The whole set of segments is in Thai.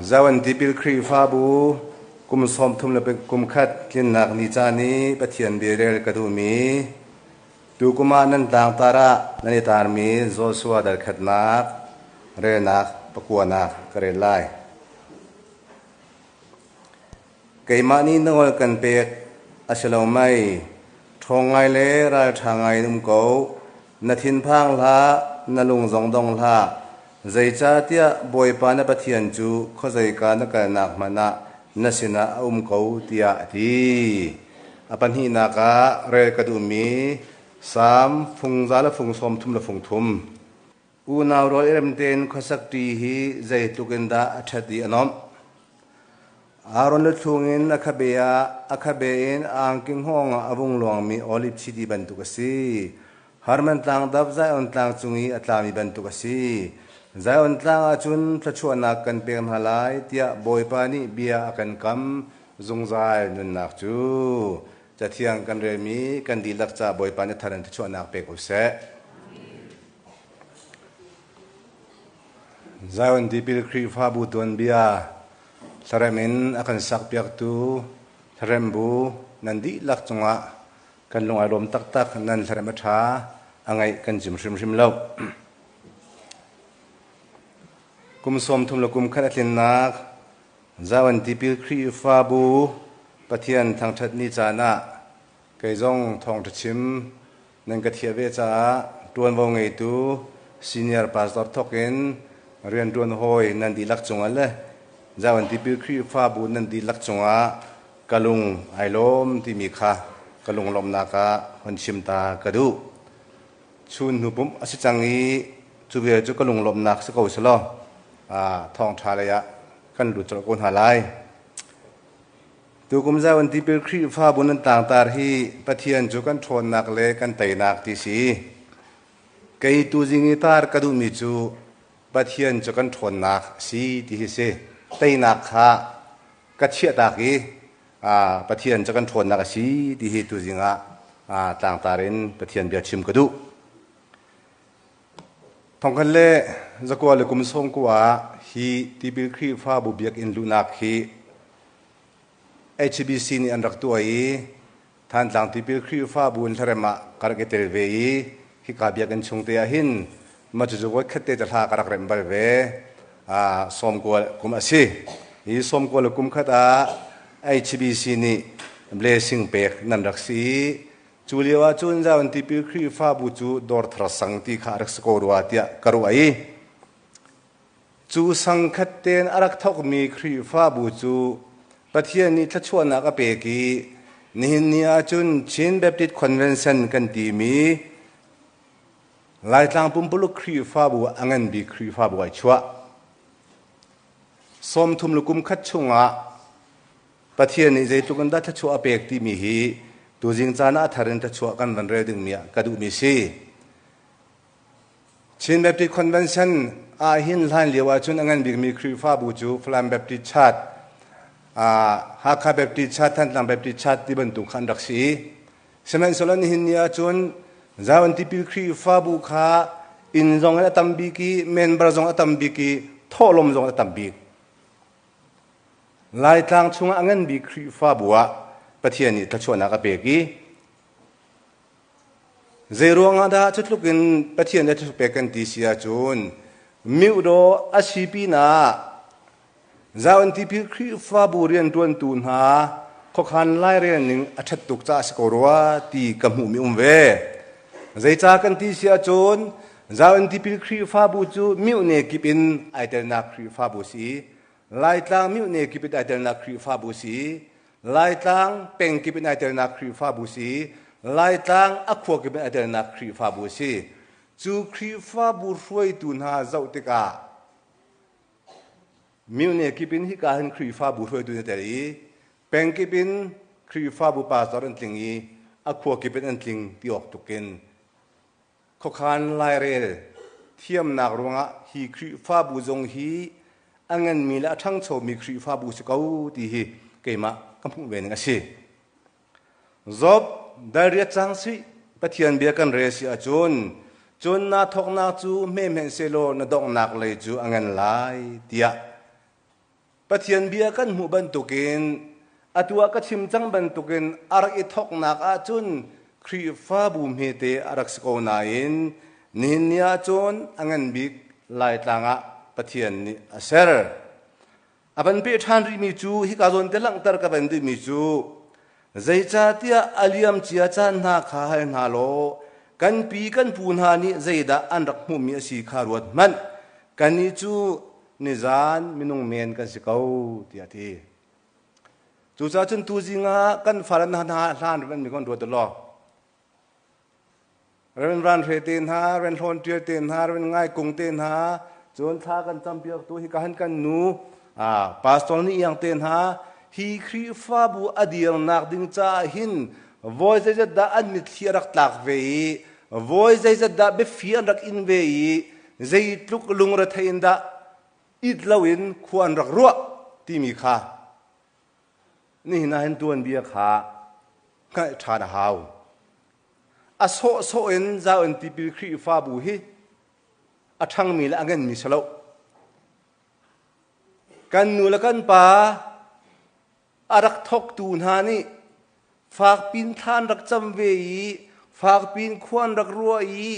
zawan tipil kri fabu kum som thum le pe kum khat kin nak ni chani pathian birel kadumi tu kuma nan tang tara nani tarmi Joshua dar khatnak re nak pakwana kare lai keimani nongol kan pek asalomai thongai le ra thangai num ko nathin phang la nalung zong dong la zaicha tia boipa na pathian chu khozai ka na ka nak mana nasina ko tia ti apan hi na ka re kadumi sam phungza la phung som thum la phung thum u naw ro erem ten khosak ti hi zai tukenda athati anom aron le thungin akhabein angking hong avung luang mi olip chidi bantu kasi harman tang dab zai on tang chungi atlami bantu kasi zai on tang achun thachuana kan pem halai tia boipani bia akan kam zungzai nun nak chu chathiang kan remi kan dilak cha boipani tharan thachuana pe ko se zai on dipil khri fa bu ton bia saramin akan sakpiak tu sarembu nandi lak chunga kan lungai rom tak tak nan sarema tha angai kan jim rim lo kum som thum lo kum khat atlin nak zawan tipil khri fa bu pathian thang that ni chana keizong thong thachim nan ka thia ve cha tuan wo ngei tu senior pastor thokin rian tuan hoi nandi lak chunga le zawan tipil khri fa bu nan di lak chunga kalung ailom ti mi kha kalung lom naka honchim ta kadu chun hupum asichangi chuwe chu kalung lom nak se ko selo thong thalaya kan lu chol kon halai tu kum zawan tipil khri fa bu nan tang tar hi pathian chu kan thon nak le kan tai nak ti si kai tu jingi tar kadu mi chu pathian chu kan thon nak si ti hi se tây nạc ha cắt chia tạc ý bắt hiện cho con thôn nạc xí đi hi tu gì ngã tàng ta đến bắt hiện biệt chim cái đủ thằng con lệ giờ qua là cùng song qua hi ti bil khri pha bu biak in lu nạc hi HBC ni an rak tu ai than tlang ti bil khri pha bu in tharema kar ke tel ve hi ka biak an chung te a hin ma chu chu khate ta tha karak rem bal ve som gol kum asi hi som gol kum khata HBC ni blessing pek nan raksi chuliwa chun jawan ti pi khri fa bu chu dor thra sang ti kha rak skorwa tia karu ai chu sang khaten arak thok mi khri fa bu chu pathian ni thachuana ka pe ki ninia chun chin baptist convention kan ti mi lai tlang pumpulu khri fa bu angan bi khri fa bu ai chwa som thum lukum khat chunga pathian ni jei tukan da thachu apek ti mi hi tu jing chana tharin thachu kan van re ding mia kadu mi si chin baptist convention a hin lan lewa chun angan bi mi khri fa bu chu flam baptist chat hakha baptist chat than lam baptist chat ti ban tu khan rak si semen solan hin nia chun zawan ti pi khri fa bu kha in jong la tambi ki member jong atambi ki tholom jong atambi lai tang chung angan bi khri fa buwa pathian ni thachuana ka peki zeronga da chutlukin pathian da thu pekan ti sia chun miudo asipi na zawan ti pi khri fa bu rian tuan tun ha khokhan lai rian ning athat tuk cha skorwa ti kamu mi umve zeicha kan ti sia chun zawan ti pi khri fa bu chu miu ne kipin aiterna khri fa bu si lai tlang miu ne kipit aiterna khri fa bu si lai tlang peng kipit aiterna khri fa bu si lai tlang akhwa kipit aiterna khri fa bu si chu khri fa bu roi tun ha zau te ka miu ne kipin hi ka han khri fa bu roi tu ne tari peng kipin khri fa bu pa zor an tlingi akhwa kipit an tling ti ok tukin khokhan lai rel thiam nak ronga hi khri fa bu jong hi angan mi la thang cho mi khri fa bu se kau ti hi keima kampung ven nga si zob daria chang si pathian bia kan re si achun chun na thok na chu me men selo na dong nak le chu angan lai tia ปะเทียนเบียกันหูบันตุกินอตัวก็ชิมจังบันตุกินอารักอิทอกนักอาจุนครีฟ้าบูมเฮเตอารักสโกนาอินนินเนียจุนอังันบิกลายต่างะปะเทียนนี่อาเซอร์อาบันเปทานริมิจูฮิกาจนเตลังตร์กับบันดิมิจูใจจ่าเตียอาลิยมเจียจานนาขาให้นาโลกันปีกันปูนานี่ใจดาอันรักมุมีสีขารวดมันกันนี่จูนิจานมินุงเมนกันสิเขาเตียทีจูจ่าจนตูจิงากันฟารันนาลานมันมีคนรวดตลอดเรื่องรันเรตินหาเรื่องโอนเตียตินหาเรื่องง่ายกงตินหาจนท่ากันจำเปียกตัวฮิกันกันนูปาสตอนี่ยังเตียนหาฮีครีฟ้าบูอดีลนักดิ้งจ่าหินวอยใจจะด่าอันมิตรรักตักเวยวอยใจจะด่าเบฟียนรักอินเวยใจลุกลุงระทัยนด่าอิดลาวินควรรักรัวที่มีค่านี่น่าเห็นตัวเบียขาก็ชาดหาวอาโซโซเอ็นจะอันที่พิครีฟ้าบูฮีอาทั้งมีและอันเงินมีสโลกันนูละกันป่าอารักทกตูนหานี่ฝากปีนทานรักจำเวีฝากปีนควรรักรัวอี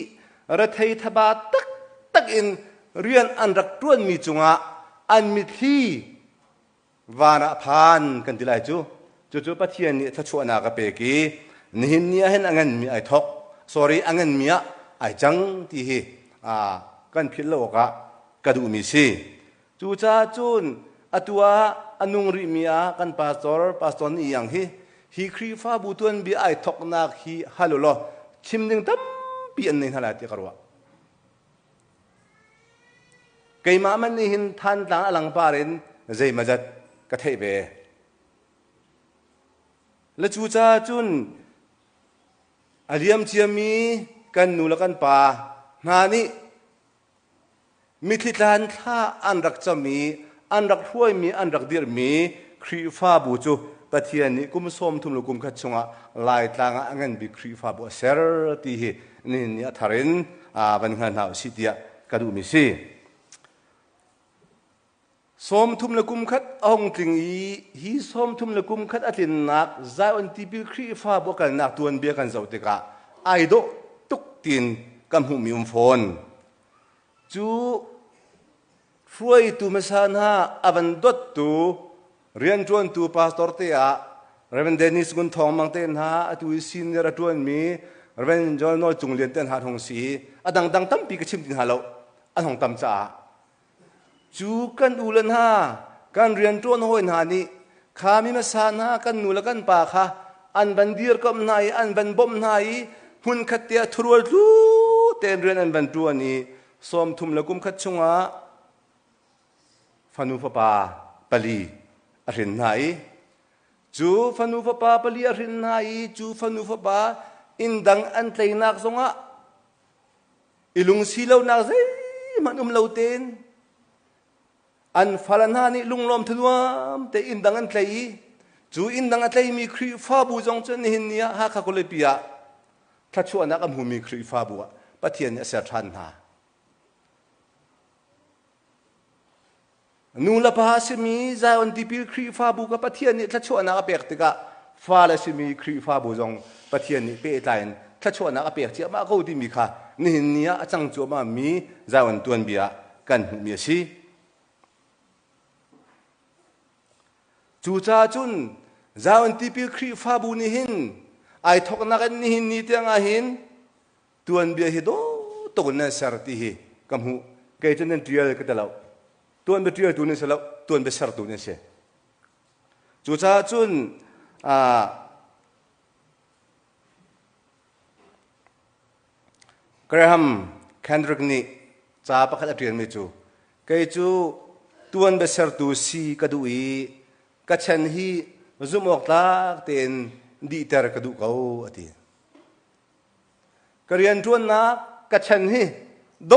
ระทัยทบาตักตักอินเรียนอันรักต้วนมีจุงะอันมีที่วานาพานกันทีไรจู่ปะเทียนนี่ถ้าชวนากระเปกีนี่เนี่ยเห็นอันเงินมีไอทก sorry อันเงินมีไอจังที่กันพิลโลกะกระดูมีสิจู่จ้าจุนอตัวอนุงริมีกันพาสตอร์นี่อย่างฮีครีฟ้าบุตรบีไอทอกนักฮีฮัลโหลชิมดึงตั้มปีอันนี้ฮะละที่กระว่าเกี่ยมามันนี่หินท่านต่างอลังปารินใจมาจัดกระเทยเบและจู่จ้าจุนอาเลียมเชียมีกันนูละกันป่านานี่มิถิลานท่าอันรักจะมีอันรักห้วยมีอันรักเดียร์มีครีฟ้าบูจูปะเทียนนี้กุมสมทุมลุกุมขัดชงะลายต่างอันเงินบิครีฟ้าบูเซอร์ที่นี่เนี่ยทารินบันกันหาวสิทธิะกระดูมิสิสมทุมลุกุมขัดองติงฮีสมทุมลุกุมขัดอัตินนักใจอันที่บิครีฟ้าบูกันนักตัวนเบียกันเจ้าติกาไอโดตุกตินกำหูมีฟอนจูช่วยตูมาสานหาอบันดดตูเรียนจวนตูพาสตอร์เตียเรเวนเดนิสกุนทองมังเตนหาตูซินเนระจวนมีเรเวนจอนโนจุงเลียนเตนหาทงสีดังตั้มปีกชิมตินหาเราทงตั้มจ่าจูกันอุลันหากันเรียนจวนห้อยหานี้ข้ามีมาสานหากันนูละกันป่าค่ะอันบันเดียร์กับนายอันบันบ่มนายหุ่นขัดเตียทรัวลูเตนเรียนอันบันจวนนี้สมทุมละกุมขัดชงะฟานูฟปาปลีอรินไนจูฟานูฟปาปลีอรินไนจูฟานูฟปาอินดังอันเตยนักสงะอิลุงสีเหล่านักเซมันเหล่าเตนอันฟาลานานี่ลุงลมทะลวมแต่อินดังอันเตยจูอินดังอันเตยมีครีฟ้าบูจงจนหินเนียฮักกุเลปียะถ้าชัวนักอันหูมีครีฟ้าบัวปะเทียนเสียทันหานูละพาสิมีใจอันที่พิครีฟ้าบุกปะเทียนนี่ถ้าชัวนักเปียกติกะฟ้าละสิมีครีฟ้าบุจงปะเทียนนี่เปย์ใจถ้าชัวนักเปียกเจ้ามาเขาที่มีค่ะนี่เนี่ยจังจัวมามีใจอันตัวนเบียกันมีสิจูจ้าจุนใจอันที่พิครีฟ้าบุนี่หินไอทอกนักนี่หินนี่เตียงหินตัวนเบียฮิโดตกนั่นสารที่ฮิกำหูเกยจนนั่นเดียร์ก็ตลอดตัวนั้นเบียร์ตัวนี้เสร็จแล้วตัวนั้นเบียร์ตัวนี้เสียจู่จ้าจุนกระหัมแคนดริกนี่จ้าปะขัดเรียนไม่จู่เกยจู่ตัวนั้นเบียร์ตัวสีกระดูอีกัจฉันฮีซุ่มออกตาเต็นดีเตอร์กระดูเขาอดีกเรียนจวนนักกัจฉันฮีโด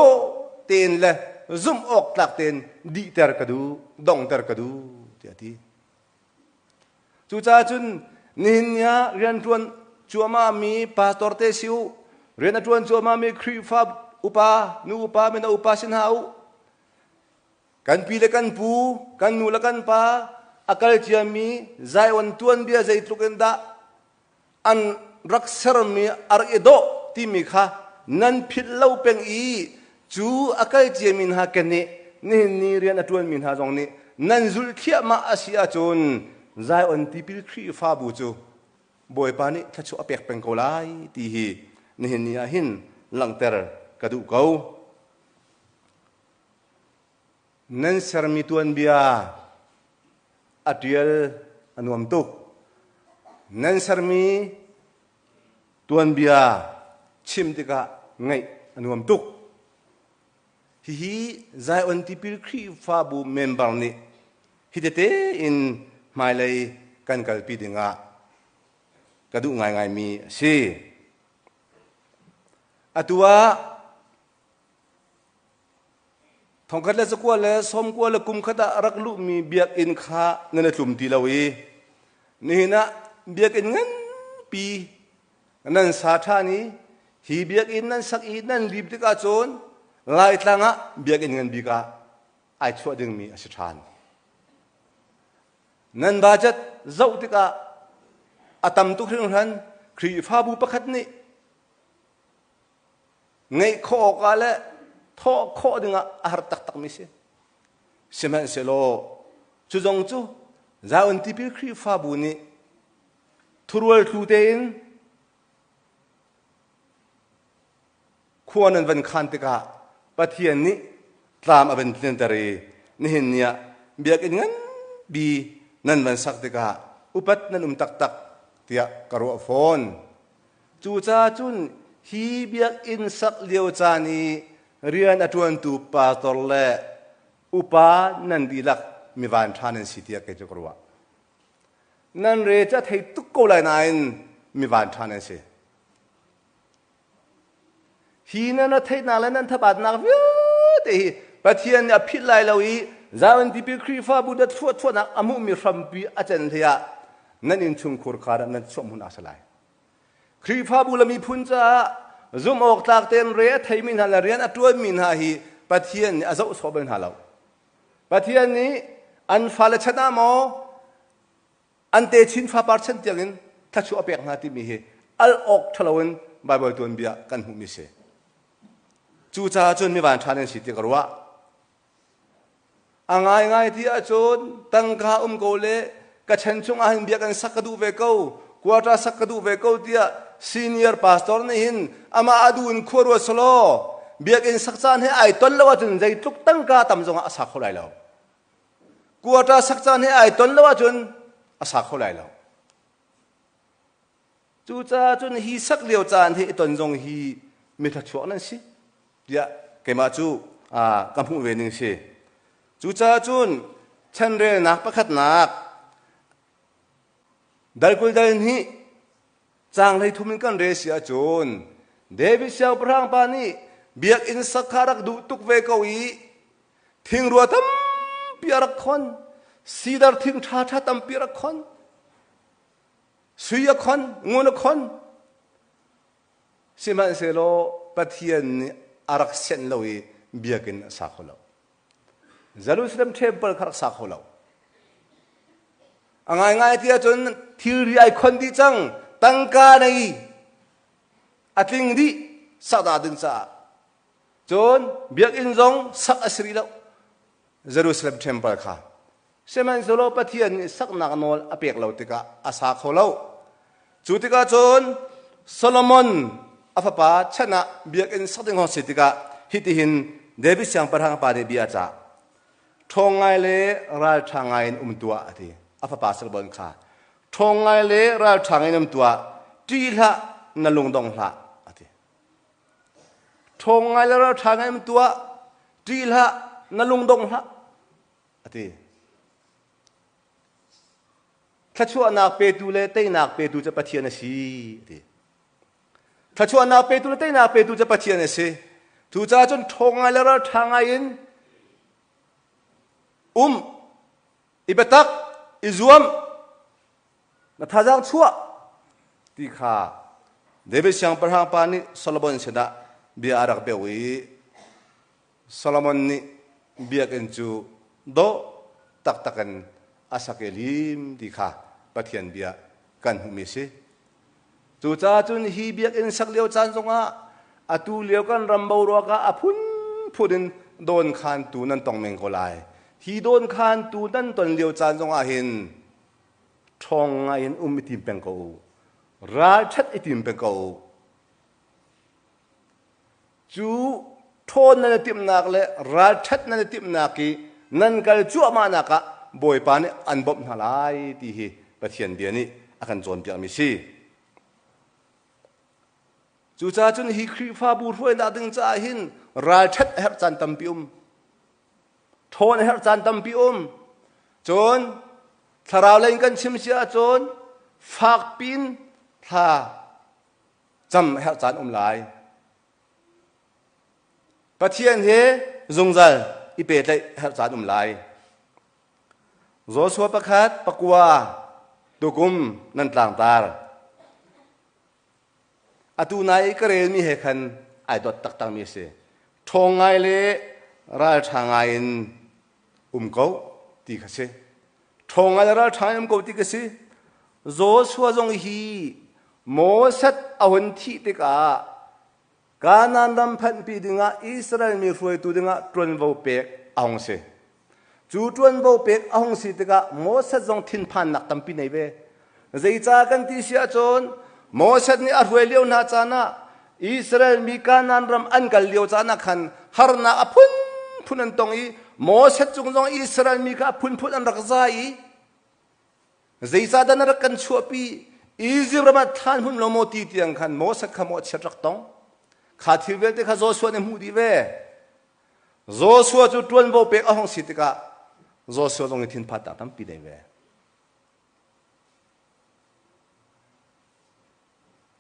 เต็นเลยซุ่มออกตักเต็นดีเตอร์กระดูดองเตอร์กระดูเดียดีจู่จ้าจุนนินยาเรียนจวนจัวมามีพาสตอร์เตซิวเรียนจวนจัวมามีครีฟ้าอุปานูอุปาเมนอุปาสินหา กันปีละกันปูกันนูละกันปาอากาศเจียมีใจวันตัวนเบียใจทุกันดาอันรักษามีอาร์เอโดที่มีค่ะนั่นพิลเล่าเป็นอีจูอากาศเจียมินหากันนี่เรียนอัตวนมินหาตรงนี้นั่นจุลเขียมาอาเซียจนใจวันที่พิลครีฟ้าบูจูบอยปานี่ถ้าชัวเป็กเป็นโกลายที่ฮีนี่หินหลังเตอร์กระดูกเขานั่นสารมีตัวนเบียอัตยลอันวมตุกนั่นสารมีตัวนเบียชิมติกะไงอันวมตุกฮีใจวันที่พิลครีฟ้าบูเมมเบอร์นี่ฮิตเตอินไม่เลยกันกัลปีดิงะกระดูกง่ายมีสิอัตัวทองคัดเลสกัวเลสมกัวเลกุมขดารักลุมีเบียกอินข้าเงินจุ่มตีลาวีนี่นะเบียกอินเงินปีนั่นสาธานีฮีเบียกอินนั่นสักอินนั่นรีบติกาโจนไล่ตั้งะเบียกอินเงินบีกาไอชัวดึงมีอสิทานนั่นบาจัดเจ้าติกาอาตมตุครึ่งทันครีฟ้าบูประคัดนี่ไงข้อกาละท่อข้อดึงอาหารตักมิเสเสมันเสโลจุจงจูจะอันที่พิครีฟ้าบูนี่ทุรวลทูเตนควรนั้นวันขันติกาปะเทียนนี้ตามอเป็นเทนตรีนี่เห็นเนี่ยเบียกเงินบีนั่นวันสักติกาอุปัตนั่นตักเตียกรัวฟอนจูจ้าจุนฮีเบียกอินสักเลียวจานีเรียนอตวนตูปาตอลเลอุปานันดีลักมีวันทานันสิเตียกเจกรัวนั่นเรจะให้ตุกโกลายนายมีวันทานันสิฮีนั่นให้นาเลนันทบาทนักวิวแต่ปะเทียนอภิไลลาวีจาวันที่พิครีฟ้าบุดทั่วนักอามุมีรัมปีอาจารย์เทียนั่นอินชุมคุรคาร์นั่นสมุนอาสลายครีฟ้าบุลมีพุนจ้าซุ่มออกตากเต็นเรียไทยมินหาเรียนอัตวนมินหาฮีปะเทียนอาจะอุศเป็นหาเราปะเทียนนี้อันฟาเลชนะโมอันเตชินฟ้าปาร์เซนเตียงินถ้าชัวเปียกนาที่มีเฮอัลออกทะเลวันบายบายตัวเบียกันหุมิเสจูจ้าจนมีวันทานสิติกรัวง่ายที่อาจนตั้งข้าโกเลกระชันชงอาหินเบียกันสักกระดูเวก้ากวาดสักกระดูเวก้าที่ซีเนียร์พาสตอร์นี่หินอามาอดูนขวรวสโลเบียกันสักจานให้ไอต้นละว่าจนใจทุกตั้งข้าตำจงอาศักเขาไหลแล้วกวาดสักจานให้ไอต้นละว่าจนอาศักเขาไหลแล้วจูจ้าจนฮีสักเลียวจานที่ต้นจงฮีมีทักชัวนั่นสิเดี๋ยวเกี่ยมาจูกำพูเวนิงสิจูจ้าจุนฉันเรียนนักประคัดนักดัลกุลดัลนี้จางเลยทุ่มกันเรเสียจุนเดวิเซียวพระางปานีเบียกอินสักขารักดูตุกเวกวีทิ้งรัวตั้มปีรักคนสีดาร์ทิ้งท่าตั้มปีรักคนสุยคนงูนคนสิมันเสโลปะเทียนอารักเซนเลวีเบียกินสักคนละเจรูซาเล็มเทมเพิลคารักสักคนละง่ายที่จนที่รีไอคนที่จังตั้งการในอัติงดีสักดาดึงซาจนเบียกอินจงสักอสรีแล้วเจรูซาเล็มเทมเพิลค่ะเสมันโซโลปะเทียนสักนักนอลอเปียกเราติกาอาสาเขาเราจุติกาจนโซโลมอนอาฟาปาชนะเบียกอินสักดึงหัวสิติกาฮิติหินเดวิสยังประทางปาเดบิอาจาทงไงเลราชางไงตัวทีอาฟาปาสลบนขาทงไงเลราชางไงตัวจีละนลุงดงละทีทงไงเลราชางไงตัวจีละนลุงดงละทีถ้าชั่วนักเปตูเลเตนักเปตูจะปะเทียนสิทีถ้าชั่วนักเปตูเลเตนักเปตูจะปะเทียนสิทูจ้าจนทงไงเลราชางไงอิบตักอิจวมนัทจังชั่วที่ข้าเดวิสยังประหางปานิโซโลมอนเสดาเบียอารักเบวีโซโลมอนนี่ biak in chu do tak takan asakelim di kha pathian bia kan humi si chu cha chun hi biak in sak leo chan zonga atu leo kan rambo ro ka aphun phunin don khan tu nan tong meng ko lai hi don khan tu nan ton leo chan zonga hin thong nga in umitim peng ko ra that itim peng ko chu thon na tim nak le ra that na tim naki nan kal chu ma na ka boi pa ni an bop na lai ti hi pathian bia ni akan chon pia mi si chu cha chun hi khri fa bu roi na ding cha hin ra that her chan tam pium thon her chan tam pium chon tharau len kan chim sia chon phak pin tha cham her chan lai pathian he zungzal ipe tlai her chan lai zo so pakhat pakwa tukum nan tlang tar atu nai karel mi he khan ai dot tak tang mi se thong ngai le ral thangai in ko ti kha se thong ngai ral thangai ko ti ka se zo so jong hi mo sat ahun thi te ka kanan dam phan pi dinga Israel mi ruai tu dinga tron vo pek aung se chu tron vo pek aung si te ka mo sat jong thin phan nak tam pi nei ve zei cha kan ti sia chon mo sat ni a ruai leo na cha na Israel mi kanan ram an kal leo cha na khan har na apun phunan tong i mo sat chung jong Israel mi ka phun phun an rak za i zei cha dan rak kan chu pi Egypt ram than hun lo mo ti tiang khan mo sat kha mo chet rak tong kha thil vel te kha zo suan mu di ve zo suan chu tuan bo pek ahong si te ka zo suan long thin phat ta tam pi dei ve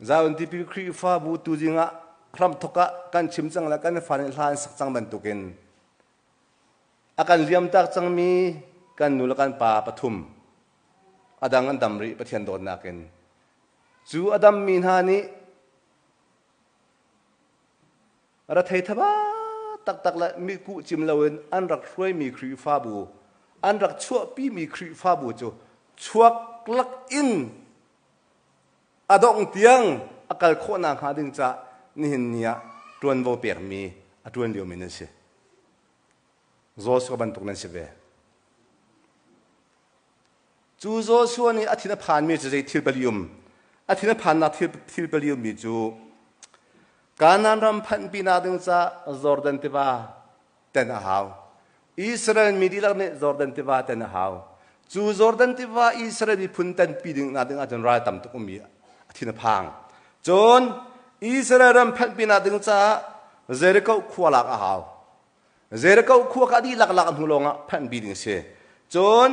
zaun ti pi khri fa bu tu jinga khram thoka kan chim chang la kan fan hlan sak chang ban tukin akan liam tak chang mi kan nul kan pa pathum adang an damri pathian don naken chu adam min ha ni ra thei thaba tak tak la mi ku chim lawen an rak hroi mi khri fa bu an rak chua pi mi khri fa bu chu chuak lak in adong tiang akal kho na kha ding cha ni hin nia tuan vo per mi atuan lio min se zo so ban tuk nan se ve chu zo so ni athina phan mi je thil balium athina phan na thil balium mi chu kanan ram phan pina ding cha Jordan tiwa ten haw Israel midilak ne Jordan tiwa ten haw chu Jordan tiwa Israel mi phun tan pi ding na ding a jon ra tam tu mi athina phang chon Israel ram phan pina ding cha Jericho khwalak a haw Jericho khwa ka di lak lak hulonga phan bi ding se chon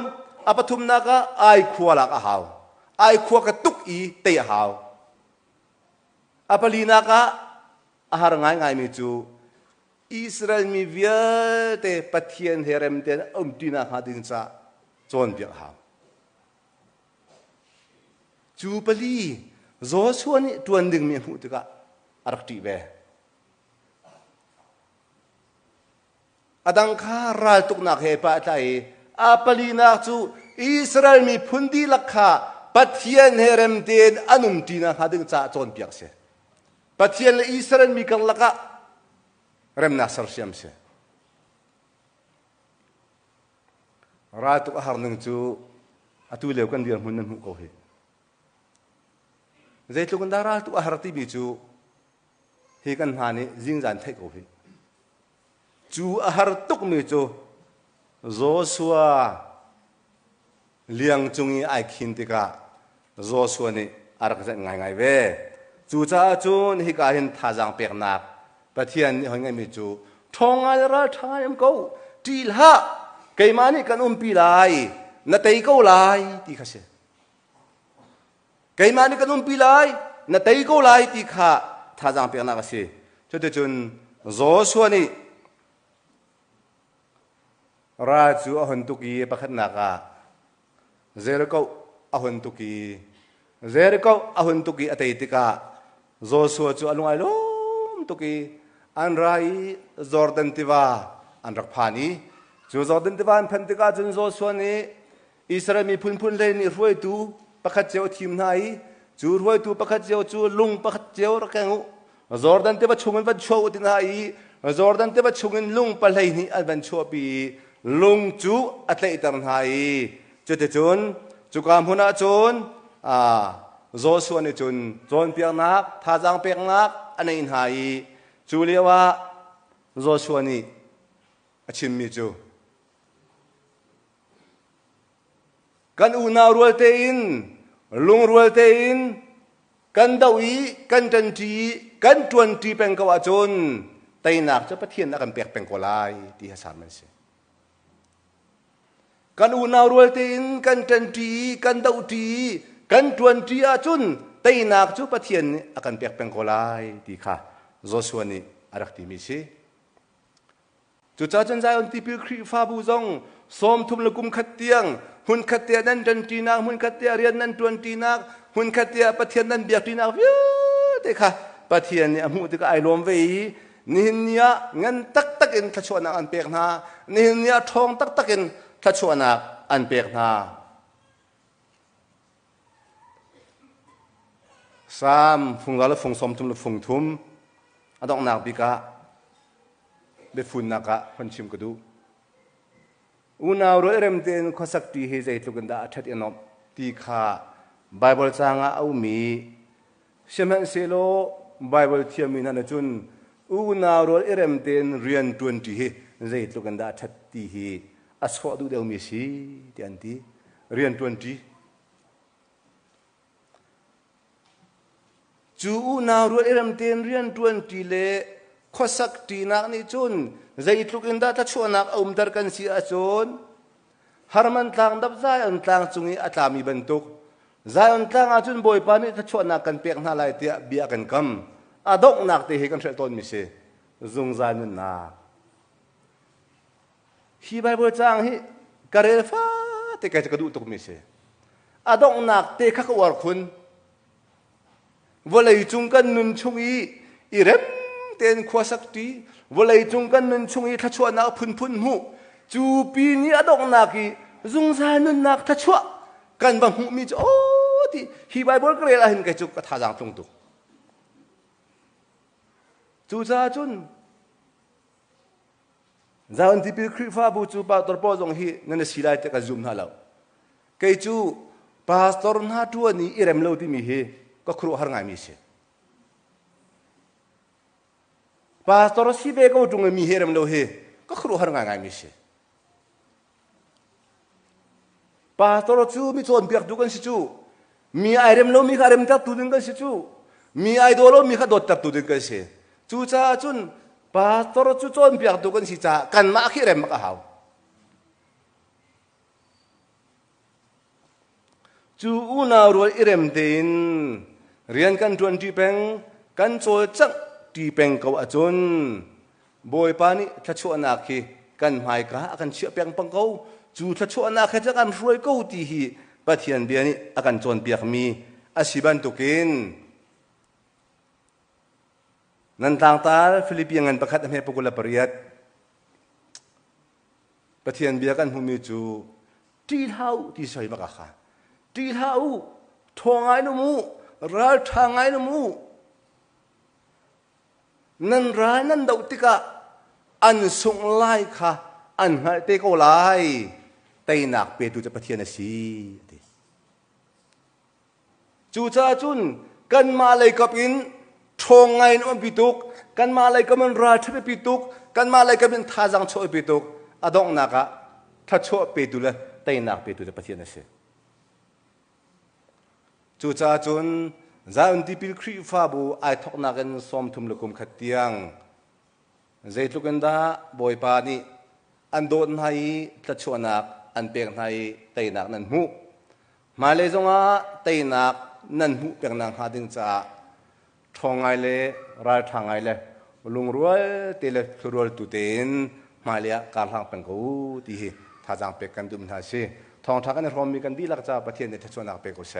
apathum na ka ai khwalak a haw ai khwa ka tuk i te haw apalina ka ahar ngai ngai mi chu Israel mi vial te pathian herem ten tina ha ding cha chon biak ha chu pali zo suani tuan ding mi hu ta arak ti ve adang kha ral tuk nak he pa tai apali na chu Israel mi phundi lakha pathian herem ten anum tina ha ding cha chon biak se pathian le Israel mi kang laka rem na sar siam se ratu har nung chu atu lew kan dir mun nan hu ko he zaitu kan dara tu har ti bi chu he kan ha ni jing jan thai ko he chu har tuk mi chu Joshua liang chungi ai khin ti ka Joshua ni arak zat ngai ngai ve chu cha chun hi ka hin tha jang pek nak pathian ni hoi ngai mi chu thong ai ra thaim ko til ha kai mani kan pi lai na tei ko lai ti kha se kai mani kan pi lai na tei ko lai ti kha tha jang pek nak se chu te chun Joshua ni ra chu ahon tu ki pakhat na ka Jericho ahon tu ki Jericho ahon tu ki atei ti ka Joshua chu alungai lom tu ki an rai Jordan tiwa an rak phani จูจอดันเตวันพันติกาจุนโซส่วนนี้อิสราเอลมีพุ่นเลยนี่รวยตูประคัดเจ้าทีมไหนจูรวยตูประคัดเจ้าจูลุงประคัดเจ้าระแกงูจอดันเตวันชงเงินวันโชว์ที่ไหนจอดันเตวันชงเงินลุงปะเลยนี่อันวันโชว์ปีลุงจูอัตเลตันไหนจุดจุนจุกามหุนาจุนโซส่วนนี้จุนโจนเปียกนักท่าจังเปียกนักอันนี้ไหนจูเรียกว่าโซส่วนนี้ชิมมิจูกันอุณารัวเตอินลุงรัวเตอินกันดาวีกันจันทีกันจวนทีเป็นกวาจนไตนักจะประเทียนนักกันเปียกเป็นกวลายที่ฮัสซันมันเสกันอุณารัวเตอินกันจันทีกันดาวทีกันจวนทีอาจุนไตนักจะประเทียนนักกันเปียกเป็นกวลายที่ข้าโจส่วนนี้อารักที่มิเสจุดจ้าจันใจอันที่พิลครีฟ้าบูซงสมทุมละกุมขัดเตียงหุ่นขัดเตียนั้นจันทีนักหุ่นขัดเตียเรียนนั้นจวนทีนักหุ่นขัดเตียประเทียนนั้นเบียกทีนักวิวเด็กค่ะประเทียนเนี่ยมูติกไอรวมไว้นี่เนี่ยเงินตักอินทัชวนักอันเปียกนานี่เนี่ยทองตักอินทัชวนักอันเปียกนาสามฟุงเราฟุงสมทุมละฟุงทุมอดอกนักบิกะเบฟุนนักะคนชิมกระดูอุณาวรเริ่มเต้นข้อสักทีให้ใจทุกันดาชัดเอนอมตีขาไบเบิลจางเอามีเชื่อมันเซโลไบเบิลเทียมินันจุนอุณาวรเริ่มเต้นเรียนจวนทีให้ใจทุกันดาชัดทีให้อาสวะดูเดวมีสีที่อันที่เรียนจวนทีจูอุณาวรเริ่มเต้นเรียนจวนทีเล่ข้อสักทีนักนี่จุนใจทุกันดาทัชวนักอุมดาร์กันสีอาจุนฮาร์มันต่างดับใจอันต่างจุงอัตามีบรรทุกใจอันต่างอาจุนบ่อยปานี่ทัชวนักกันเปียกนาลายเตียเบียกันกำอดอกนักเตะให้กันเสร็จต้นมิเสจุงใจนั่นนักฮีบายบ่จางฮีกระเรลฟ้าเตะกันจะกระดูตุกมิเสอดอกนักเตะขักวาร์คุณวันเลยจุงกันนุนชุงอีเร็มเต้นขวาสักทีวันเลยจงกันนั่นชงอีทัชวนักพุ่นหูจูปีนี้อดอกนักอีจงใจนั่นนักทัชวกันบางหูมีโอ้ที่ฮีบายบอลก็เลยเห็นกันจุกกระทาจังตรงตุจูจ้าจุนจาวันที่พิลครีฟ้าบูจูปาตอร์ปอจงฮีนั่นสิไลต์กันจุมน่าเล่าเกยจูพาสตอร์น่าตัวนี้อิเรมเล่าที่มีเฮก็ครูหาง่ายมีเสพาสตอร์สิเบก็จงมีเฮเรมโลเฮก็ครูหาง่ายมิเชพาสตอร์จูมีส่วนเปียกดูกันสิจูมีไอเรมโลมีข้าเรมตัดตูดึงกันสิจูมีไอโดโลมีข้าดดตัดตูดึงกันสิจูจ้าจุนพาสตอร์จูส่วนเปียกดูกันสิจ้ากันมาขี้เรมมาเขาจูอุณาวรวยเรมเดินเรียนกันจวนที่เป็นกันโจจังที่เป็นกว่าจนบ่อยปานี่ทัชวนักฮีกันหมายกะกันเชื่อเปียงปังเขาจูทัชวนักจะกันรวยเขาที่ฮีปะเทียนเบียนี่กันจนเปียกมีอาชีบันตุกินนันต่างตาฟิลิปปินส์ประคัดให้ปกุลปริยัตปะเทียนเบียกันหูมีจูที่เท้าที่ใส่มากะค่ะที่เท้าทองไงนมูรัลทางไงนมูนั่นร้ายนั่นดาวติกะอันส่งไล่ค่ะอันหายเตก็ไล่แต่หนักเปตูจะประเทียนสีจูจ้าจุนกันมาเลยกับอินทงไงนั่นปิตุกกันมาเลยกับมันราชปิตุกกันมาเลยกับมันท่าจังโชยปิตุกอดองนักะถ้าโชยปิตุละแต่หนักเปตูจะประเทียนสีจูจ้าจุนจาอันที่พิลครีฟ้าบูไอทอกนักกันสมทุมลุกุมขัดเตียงใจทุกันดาบ่อยปานี่อันโดนให้ทัชวนักอันเปียกให้เตยนักนั่นหูมาเลยจงอาเตยนักนั่นหูเปียกนักหาดึงจ้าทองไงเลยรายทางไงเลยลุงรวยเตลรวยตุเตนมาเลยการทางเป็นกูที่ท่าจางเปียกกันดุมท่าเชทองทักกันรวมมีกันดีลักจ้าประเทศในทัชวนักเปียกกูเส